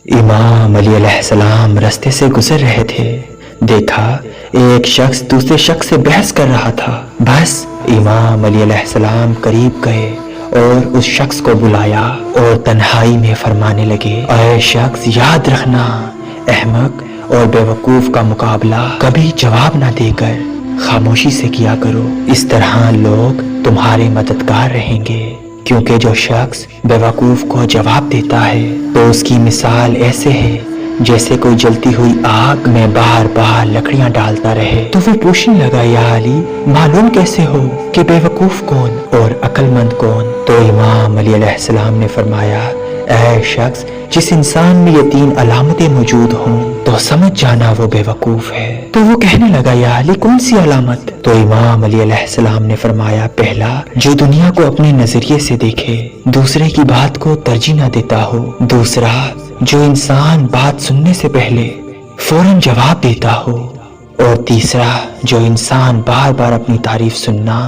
امام علی علیہ السلام راستے سے گزر رہے تھے، دیکھا ایک شخص دوسرے شخص سے بحث کر رہا تھا۔ بس امام علی علیہ السلام قریب گئے اور اس شخص کو بلایا اور تنہائی میں فرمانے لگے، اے شخص یاد رکھنا، احمق اور بیوقوف کا مقابلہ کبھی جواب نہ دے کر خاموشی سے کیا کرو، اس طرح لوگ تمہارے مددگار رہیں گے، کیونکہ جو شخص بیوقوف کو جواب دیتا ہے تو اس کی مثال ایسے ہے جیسے کوئی جلتی ہوئی آگ میں بار بار لکڑیاں ڈالتا رہے۔ تو وہ پوچھنے لگا، یا علی معلوم کیسے ہو کہ بیوقوف کون اور عقل مند کون؟ تو امام علی علیہ السلام نے فرمایا، اے شخص جس انسان میں یہ 3 علامتیں موجود ہوں تو سمجھ جانا وہ بیوقوف ہے۔ تو وہ کہنے لگا، یا علی کون سی علامت؟ تو امام علی علیہ السلام نے فرمایا، پہلا جو دنیا کو اپنے نظریے سے دیکھے، دوسرے کی بات کو ترجیح نہ دیتا ہو، دوسرا جو انسان بات سننے سے پہلے فوراً جواب دیتا ہو، اور تیسرا جو انسان بار بار اپنی تعریف سننا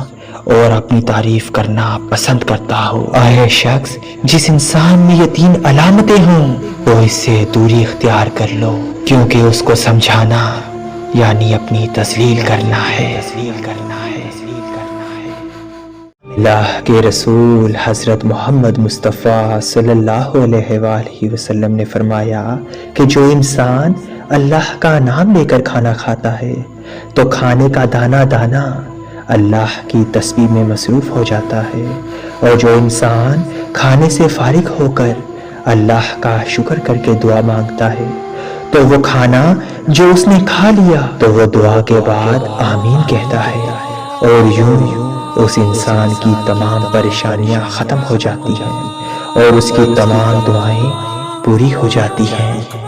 اور اپنی تعریف کرنا پسند کرتا ہو۔ اے شخص جس انسان میں یہ 3 علامتیں ہوں تو اس سے دوری اختیار کر لو، کیونکہ اس کو سمجھانا یعنی اپنی تذلیل کرنا ہے۔ اللہ کے رسول حضرت محمد مصطفیٰ صلی اللہ علیہ وآلہ وسلم نے فرمایا کہ جو انسان اللہ کا نام لے کر کھانا کھاتا ہے تو کھانے کا دانہ دانہ اللہ کی تسبیح میں مصروف ہو جاتا ہے، اور جو انسان کھانے سے فارغ ہو کر اللہ کا شکر کر کے دعا مانگتا ہے تو وہ کھانا جو اس نے کھا لیا تو وہ دعا کے بعد آمین کہتا ہے، اور یوں اس انسان کی تمام پریشانیاں ختم ہو جاتی ہیں اور اس کی تمام دعائیں پوری ہو جاتی ہیں۔